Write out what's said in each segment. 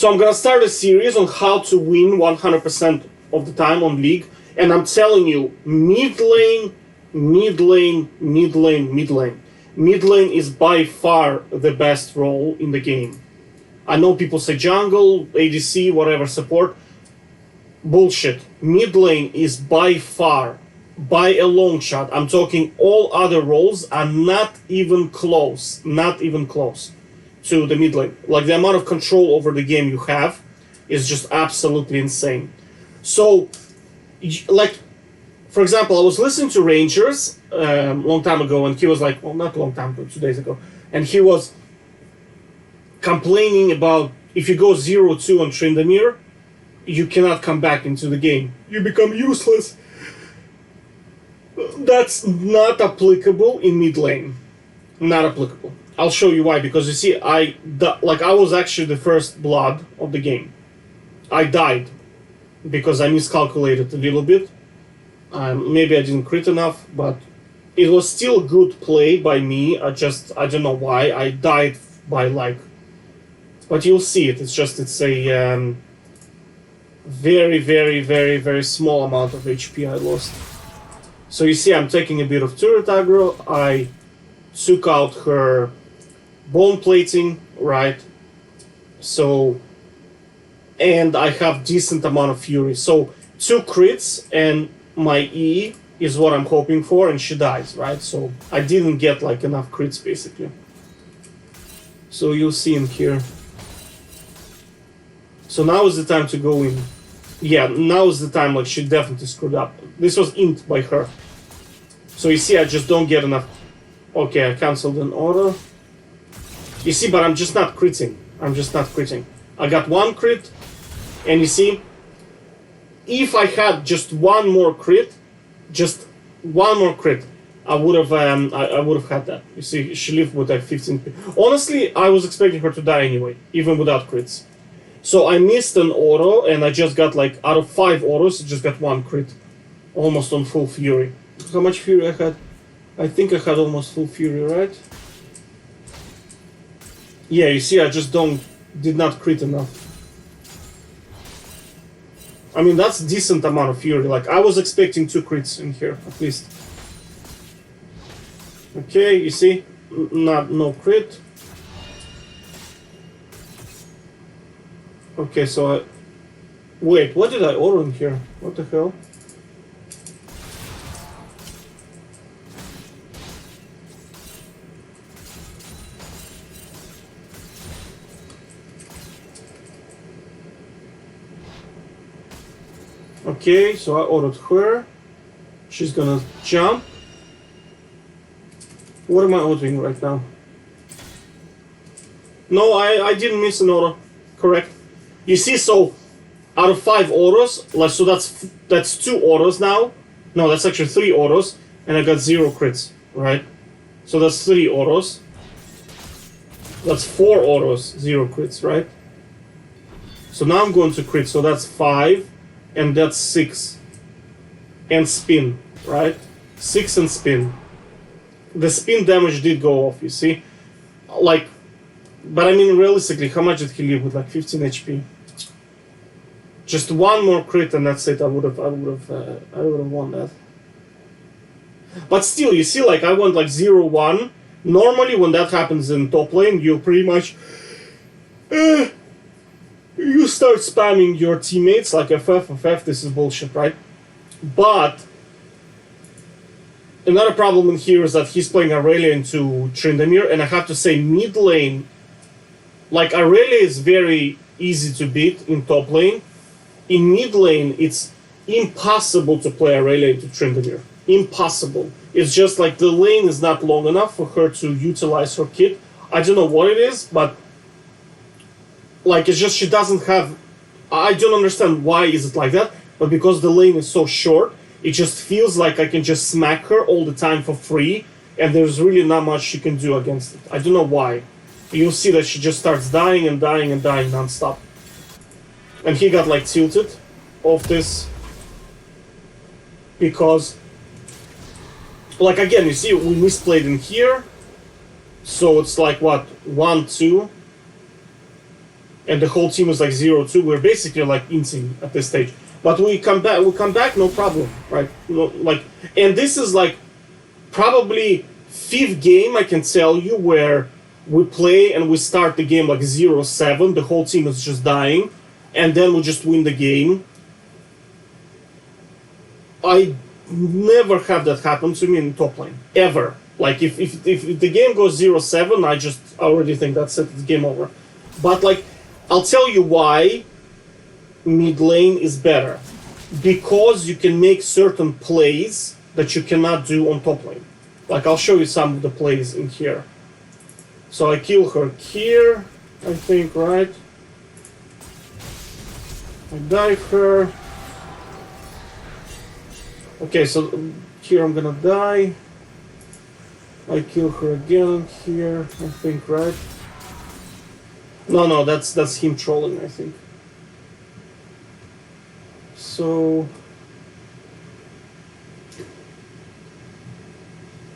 So I'm gonna start a series on how to win 100% of the time on League, and I'm telling you, mid lane, mid lane, mid lane, mid lane. Mid lane is by far the best role in the game. I know people say jungle, ADC, whatever, support. Bullshit. Mid lane is by far, by a long shot. I'm talking all other roles are not even close. Not even close to the mid lane. Like the amount of control over the game you have is just absolutely insane. So, like, for example, I was listening to Rangers a long time ago, and he was like, well, not a long time ago, 2 days ago, and he was complaining about if you go 0-2 on Tryndamere, you cannot come back into the game. You become useless. That's not applicable in mid lane. Not applicable. I'll show you why. Because you see, I was actually the first blood of the game. I died because I miscalculated a little bit. Maybe I didn't crit enough, but it was still good play by me. I don't know why I died by like. But you'll see it. It's a very, very, very, very small amount of HP I lost. So you see, I'm taking a bit of turret aggro. I took out her bone plating, right? So, and I have decent amount of fury. So 2 crits and my E is what I'm hoping for, and she dies, right? So I didn't get like enough crits basically. So you'll see in here. So now is the time to go in. Yeah, now is the time, like, she definitely screwed up. This was int by her. So you see, I just don't get enough. Okay, I cancelled an auto. You see, but I'm just not critting. I got 1 crit, and you see, if I had just one more crit, I would have had that. You see, she lived with like 15. Honestly, I was expecting her to die anyway, even without crits. So I missed an auto, and I just got like, out of 5 autos, I just got 1 crit. Almost on full fury. How much fury I had? I think I had almost full fury, right? Yeah, you see, I just did not crit enough. I mean, that's a decent amount of fury. Like, I was expecting 2 crits in here, at least. Okay, you see? No crit. Okay, so wait, what did I auto in here? What the hell? Okay, so I autoed her. She's gonna jump. What am I autoing right now? No, I didn't miss an auto. Correct. You see, so out of 5 autos, like, so that's 2 autos now. No, that's actually 3 autos, and I got 0 crits, right? So that's 3 autos. That's 4 autos, 0 crits, right? So now I'm going to crit, so that's 5, and that's 6. And spin, right? 6 and spin. The spin damage did go off, you see? Like, but I mean, realistically, how much did he leave with? Like 15 HP. Just 1 more crit, and that's it. I would have won that. But still, you see, like, I went like 0-1. Normally, when that happens in top lane, you pretty much you start spamming your teammates like FF. This is bullshit, right? But another problem in here is that he's playing Aurelia into Tryndamere, and I have to say, mid lane. Like, Aurelia is very easy to beat in top lane. In mid lane, it's impossible to play Aurelia into Tryndamere. Impossible. It's just like the lane is not long enough for her to utilize her kit. I don't know what it is, but like, it's just she doesn't have. I don't understand why is it like that, but because the lane is so short, it just feels like I can just smack her all the time for free, and there's really not much she can do against it. I don't know why. You'll see that she just starts dying and dying and dying non-stop. And he got like tilted off this because, like, again, you see, we misplayed in here, so it's like what, 1-2, and the whole team is like 0-2. We're basically like inting at this stage. But we come back, no problem, right? Like, and this is like probably 5th game I can tell you where we play and we start the game like 0-7. The whole team is just dying, and then we just win the game. I never have that happen to me in top lane ever. Like if the game goes 0-7, I just already think that's it. It's game over. But like, I'll tell you why mid lane is better, because you can make certain plays that you cannot do on top lane. Like, I'll show you some of the plays in here. So I kill her here, I think, right? I dive her. Okay, so here I'm gonna die. I kill her again here, I think, right? No, that's him trolling, I think. So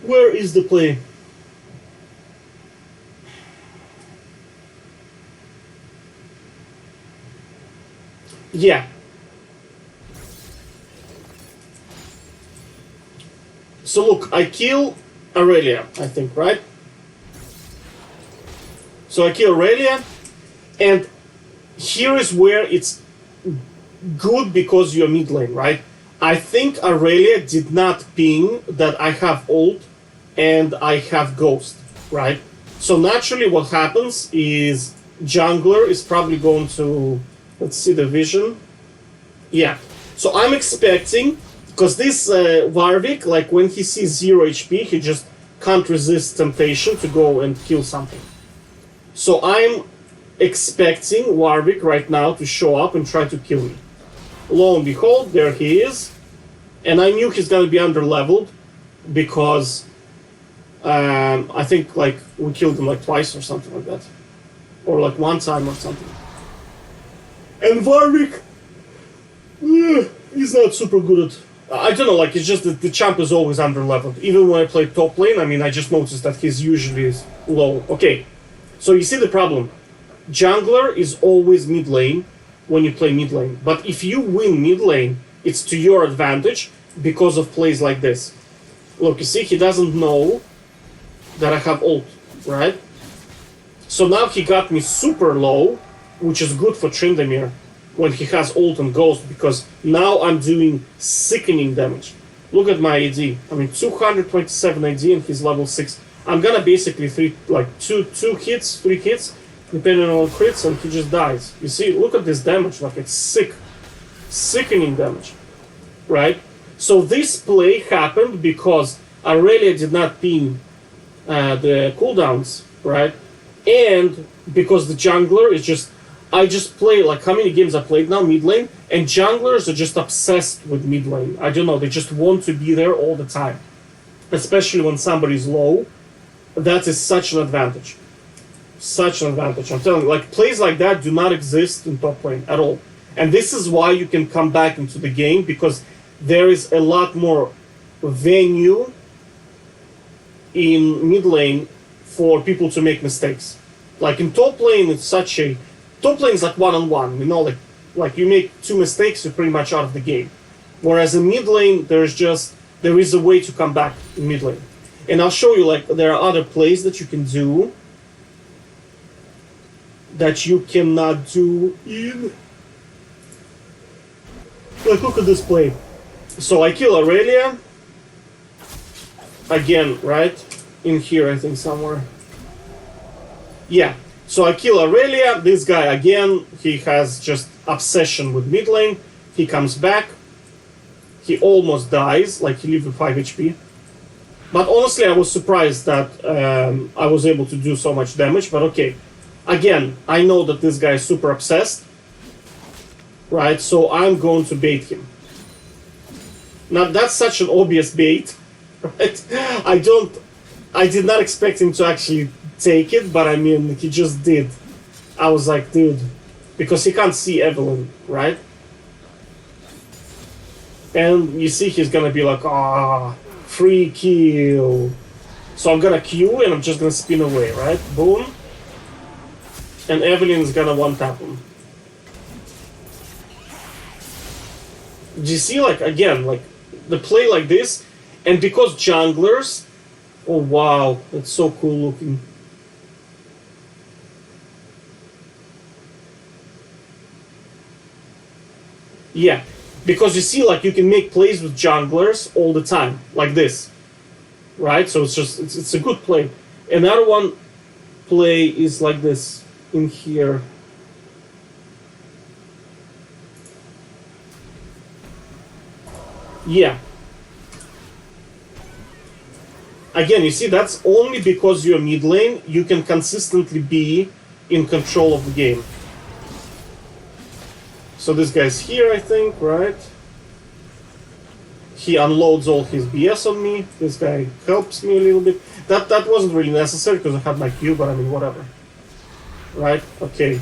where is the play? Yeah. So look, I kill Aurelia, I think, right? So I kill Aurelia, and here is where it's good because you're mid lane, right? I think Aurelia did not ping that I have ult and I have ghost, right? So naturally what happens is jungler is probably going to, let's see the vision. Yeah, so I'm expecting, because this Warwick, like when he sees 0 HP, he just can't resist temptation to go and kill something. So I'm expecting Warwick right now to show up and try to kill me. Lo and behold, there he is. And I knew he's gonna be underleveled because I think like we killed him like twice or something like that. Or like one time or something. And Warwick, he's not super good at... I don't know, like it's just that the champ is always underleveled. Even when I play top lane, I mean, I just noticed that he's usually low. Okay, so you see the problem. Jungler is always mid lane when you play mid lane. But if you win mid lane, it's to your advantage because of plays like this. Look, you see, he doesn't know that I have ult, right? So now he got me super low, which is good for Tryndamere when he has ult and ghost, because now I'm doing sickening damage. Look at my AD. I mean, 227 AD and he's level 6. I'm gonna basically two hits, 3 hits, depending on crits, and he just dies. You see, look at this damage, like it's sick. Sickening damage, right? So this play happened because Aurelia did not ping the cooldowns, right? And because the jungler is just... I just play, like how many games I played now, mid lane, and junglers are just obsessed with mid lane. I don't know, they just want to be there all the time. Especially when somebody's low. That is such an advantage. Such an advantage. I'm telling you, like plays like that do not exist in top lane at all. And this is why you can come back into the game, because there is a lot more venue in mid lane for people to make mistakes. Like in top lane, it's such a... Top lane is like one-on-one, you know, like you make 2 mistakes, you're pretty much out of the game. Whereas in mid lane, there is a way to come back in mid lane. And I'll show you, like, there are other plays that you can do that you cannot do in... Like, look at this play. So I kill Aurelia. Again, right? In here, I think, somewhere. Yeah. So I kill Aurelia. This guy, again, he has just obsession with mid lane. He comes back. He almost dies. Like, he lived with 5 HP. But honestly, I was surprised that I was able to do so much damage. But okay. Again, I know that this guy is super obsessed. Right? So I'm going to bait him. Now, that's such an obvious bait. Right? I did not expect him to actually take it, but I mean, he just did. I was like, dude, because he can't see Evelyn, right? And you see he's gonna be like, free kill. So I'm gonna Q and I'm just gonna spin away, right? Boom. and Evelyn's gonna one-tap him. Do you see, like, again, like, the play like this, and because junglers, oh wow, it's so cool looking. Yeah, because you see, like, you can make plays with junglers all the time, like this, right? So it's just, it's a good play. Another one play is like this in here. Yeah. Again, you see, that's only because you're mid lane, you can consistently be in control of the game. So this guy's here, I think, right? He unloads all his BS on me. This guy helps me a little bit. That wasn't really necessary because I had my Q, but I mean, whatever. Right? Okay.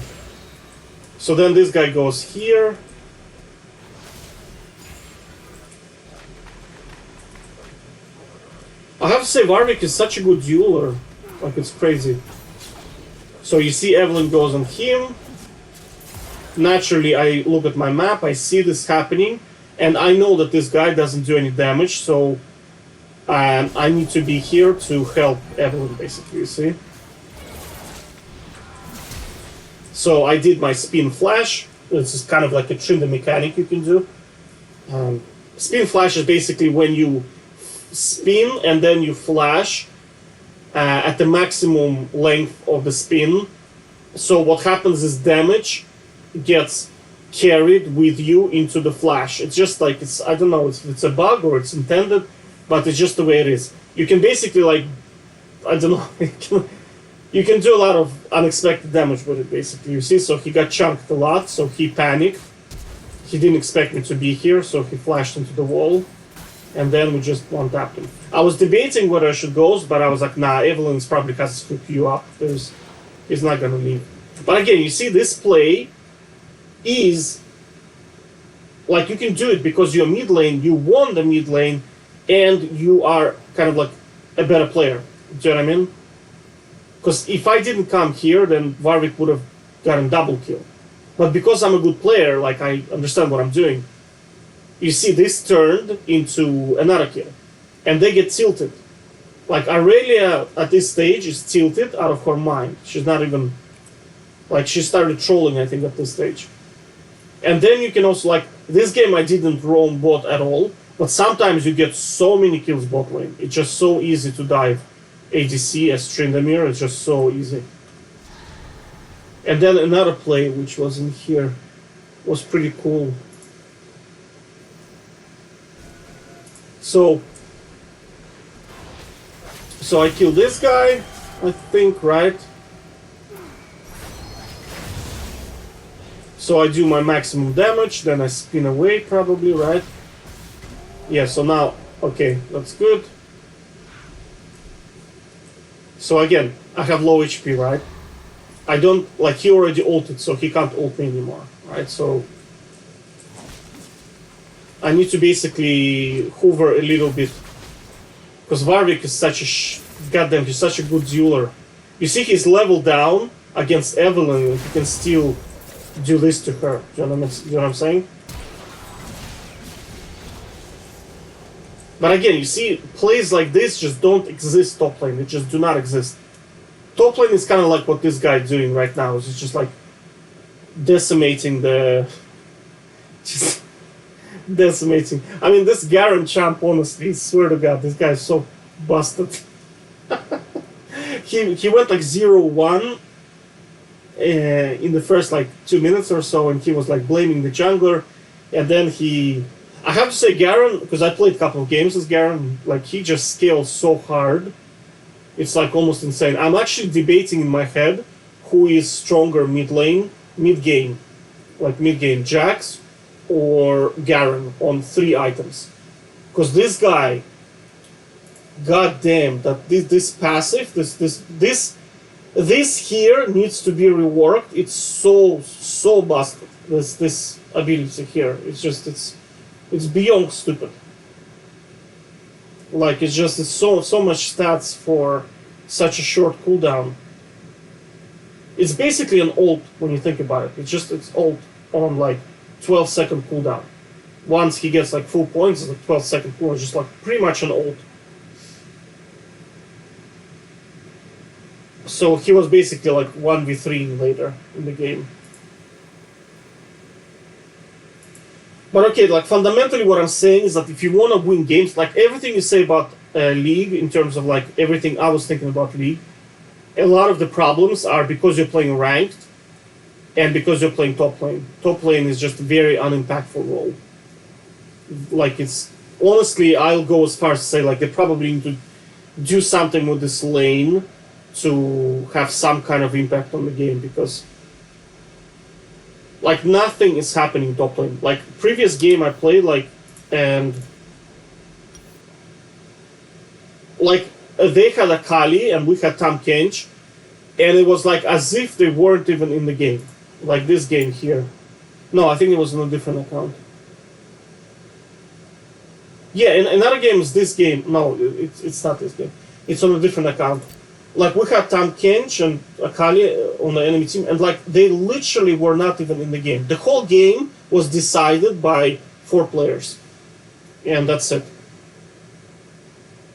So then this guy goes here. I have to say, Warwick is such a good dueler. Like, it's crazy. So you see Evelyn goes on him. Naturally, I look at my map, I see this happening, and I know that this guy doesn't do any damage, so I need to be here to help Evelyn, basically, you see? So I did my spin flash. This is kind of like a Trinda mechanic you can do. Spin flash is basically when you spin and then you flash at the maximum length of the spin. So what happens is damage gets carried with you into the flash. It's just like, it's, I don't know if it's a bug or it's intended, but it's just the way it is. You can basically, like, I don't know, you can do a lot of unexpected damage with it, basically. You see, so he got chunked a lot, so he panicked. He didn't expect me to be here, so he flashed into the wall, and then we just one-tapped him. I was debating whether I should go, but I was like, nah, Evelyn's probably has to scoop you up. He's not gonna leave. But again, you see, this play is like, you can do it because you're mid lane, you won the mid lane, and you are kind of like a better player. Do you know what I mean? Because if I didn't come here, then Warwick would have gotten double kill. But because I'm a good player, like, I understand what I'm doing, you see this turned into another kill. And they get tilted. Like, Aurelia at this stage is tilted out of her mind. She's not even, like, she started trolling, I think, at this stage. And then you can also, like, this game I didn't roam bot at all, but sometimes you get so many kills bot lane. It's just so easy to dive ADC as Tryndamere, it's just so easy. And then another play, which was in here, was pretty cool. So I killed this guy, I think, right? So I do my maximum damage, then I spin away probably, right? Yeah, so now, okay, that's good. So again, I have low HP, right? I don't, like, he already ulted, so he can't ult me anymore, right? So I need to basically hover a little bit. Because Warwick is such a goddamn, he's such a good dueler. You see, he's leveled down against Evelyn, and he can still do this to her. Do you know what I'm saying? But again, you see, plays like this just don't exist top lane. They just do not exist. Top lane is kind of like what this guy is doing right now. It's just like decimating the... just decimating. I mean, this Garen champ, honestly, I swear to God, this guy is so busted. he went like 0-1 in the first like 2 minutes or so, and he was like blaming the jungler, and then I have to say, Garen, because I played a couple of games as Garen, like, he just scales so hard, it's like almost insane. I'm actually debating in my head who is stronger mid-game, Jax or Garen on 3 items, because this guy, goddamn, that this passive, this here needs to be reworked. It's so busted. This ability here, it's beyond stupid. Like, it's so much stats for such a short cooldown. It's basically an ult when you think about it. It's ult on like 12-second cooldown. Once he gets like full points, it's like 12-second cooldown, just like pretty much an ult. So he was basically like 1v3 later in the game. But okay, like fundamentally what I'm saying is that if you want to win games, like everything you say about League, in terms of like everything I was thinking about League, a lot of the problems are because you're playing ranked and because you're playing top lane. Top lane is just a very unimpactful role. Like it's, honestly, I'll go as far as to say like they probably need to do something with this lane to have some kind of impact on the game, because like nothing is happening top lane. Like previous game I played, like, and like they had a Kali and we had Tam Kench, and it was like as if they weren't even in the game. Like this game here. No, I think it was on a different account. Yeah, in another game is this game. No, it's not this game. It's on a different account. Like we had Tam Kench and Akali on the enemy team, and like they literally were not even in the game. The whole game was decided by 4 players, and that's it.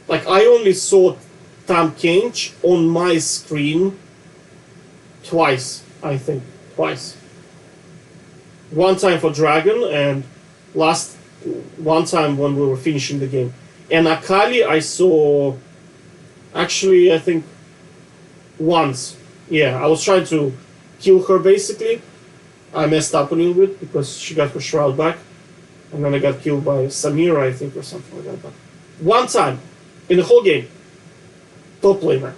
Like I only saw Tam Kench on my screen twice, I think. Twice. One time for Dragon, and one time when we were finishing the game. And Akali I saw, actually I think once. Yeah, I was trying to kill her basically. I messed up a little bit because she got her shroud back. And then I got killed by Samira, I think, or something like that. But one time in the whole game. Top laner.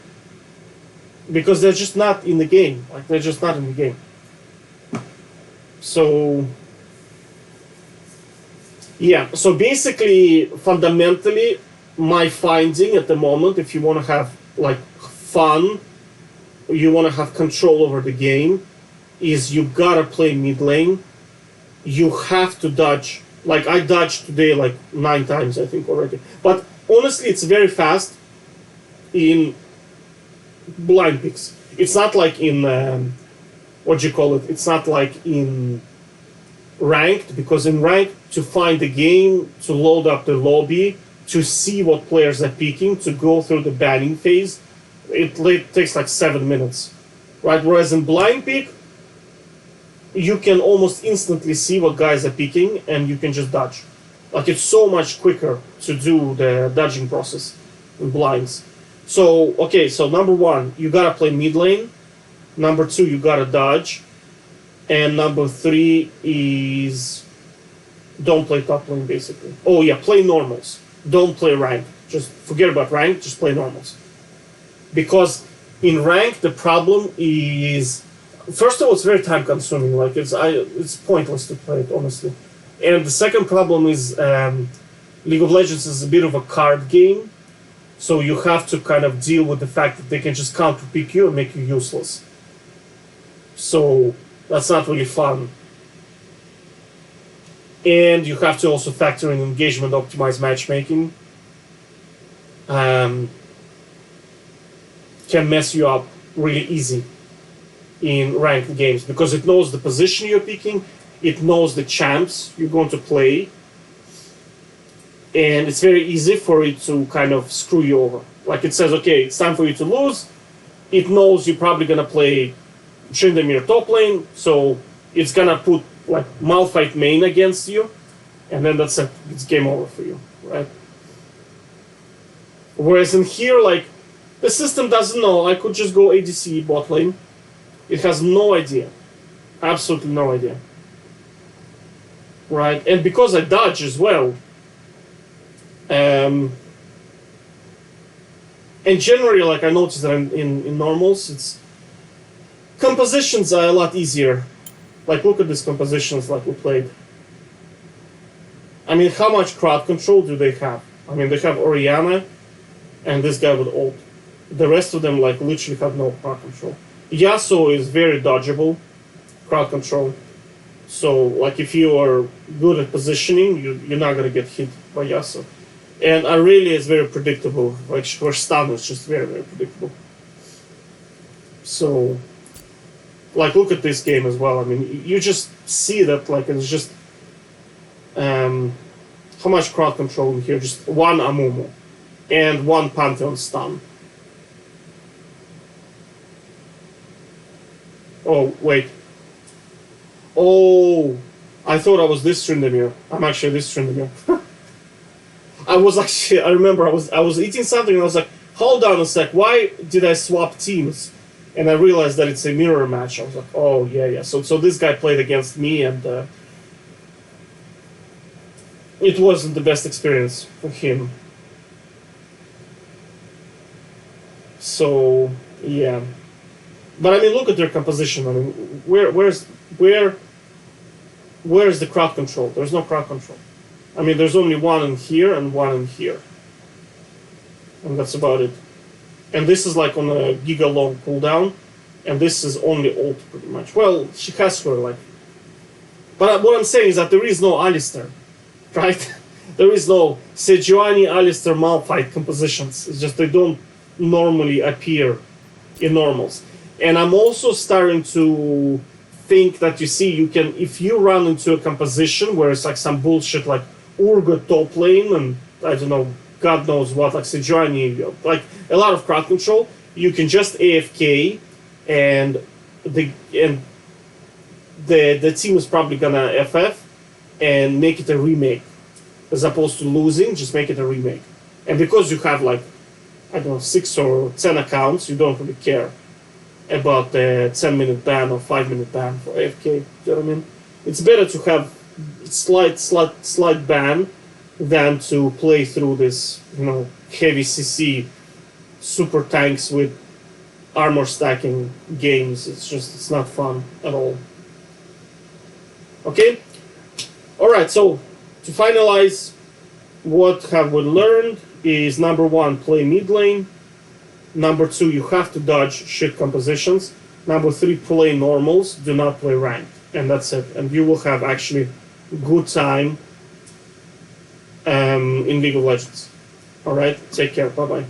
Because they're just not in the game. Like they're just not in the game. So yeah, so basically fundamentally my finding at the moment, if you want to have like fun, you want to have control over the game, is you gotta play mid lane. You have to dodge. Like I dodged today like 9 times I think already. But honestly it's very fast in blind picks. It's not like in what do you call it? It's not like in ranked, because in ranked, to find the game, to load up the lobby, to see what players are picking, to go through the banning phase, it takes like 7 minutes, right? Whereas in blind pick, you can almost instantly see what guys are picking and you can just dodge. Like it's so much quicker to do the dodging process in blinds. So okay, so number 1, you gotta play mid lane. Number 2, you gotta dodge. And number 3 is don't play top lane basically. Oh yeah, play normals. Don't play rank. Just forget about rank, just play normals. Because in rank the problem is, first of all, it's very time consuming. Like it's pointless to play it, honestly. And the second problem is League of Legends is a bit of a card game, so you have to kind of deal with the fact that they can just counter pick you and make you useless. So that's not really fun. And you have to also factor in engagement optimized matchmaking. Can mess you up really easy in ranked games, because it knows the position you're picking, it knows the champs you're going to play, and it's very easy for it to kind of screw you over. Like it says, okay, it's time for you to lose. It knows you're probably going to play Tryndamere top lane, so it's going to put like Malphite main against you, and then that's it. It's game over for you, right? Whereas in here, like, the system doesn't know. I could just go ADC bot lane. It has no idea. Absolutely no idea. Right? And because I dodge as well, and generally, like, I noticed that in normals, it's compositions are a lot easier. Like, look at these compositions like we played. I mean, how much crowd control do they have? I mean, they have Orianna and this guy with ult. The rest of them, like, literally have no crowd control. Yasuo is very dodgeable, crowd control. So, like, if you are good at positioning, you're not going to get hit by Yasuo. And Aurelia is very predictable. Like, her stun is just very, very predictable. So, Like, look at this game as well. I mean, you just see that, like, it's just how much crowd control in here? Just one Amumu and one Pantheon stun. Oh, wait. Oh, I thought I was this Tryndamere. I'm actually this Tryndamere. I remember I was eating something and I was like, hold on a sec, why did I swap teams? And I realized that it's a mirror match. I was like, oh, yeah. So this guy played against me, and it wasn't the best experience for him. So, yeah. But I mean, look at their composition. I mean, where's the crowd control? There's no crowd control. I mean, there's only one in here and one in here. And that's about it. And this is like on a giga long cooldown, and this is only ult pretty much. Well, she has her like. But what I'm saying is that there is no Alistar, right? There is no Sejuani, Alistar, Malphite compositions. It's just they don't normally appear in normals. And I'm also starting to think that you can, if you run into a composition where it's like some bullshit like Urgot top lane and I don't know, God knows what, like Sejuani, like a lot of crowd control, you can just AFK and the team is probably gonna FF and make it a remake. As opposed to losing, just make it a remake. And because you have like, I don't know, 6 or 10 accounts, you don't really care about the 10-minute ban or 5-minute ban for AFK. Do you know what I mean? It's better to have slight ban than to play through this, heavy CC super tanks with armor stacking games. It's not fun at all. Okay? Alright, so to finalize, what have we learned is number 1, play mid lane. Number 2, you have to dodge shit compositions. Number 3, play normals, do not play ranked. And that's it. And you will have actually good time in League of Legends. Alright, take care, bye bye.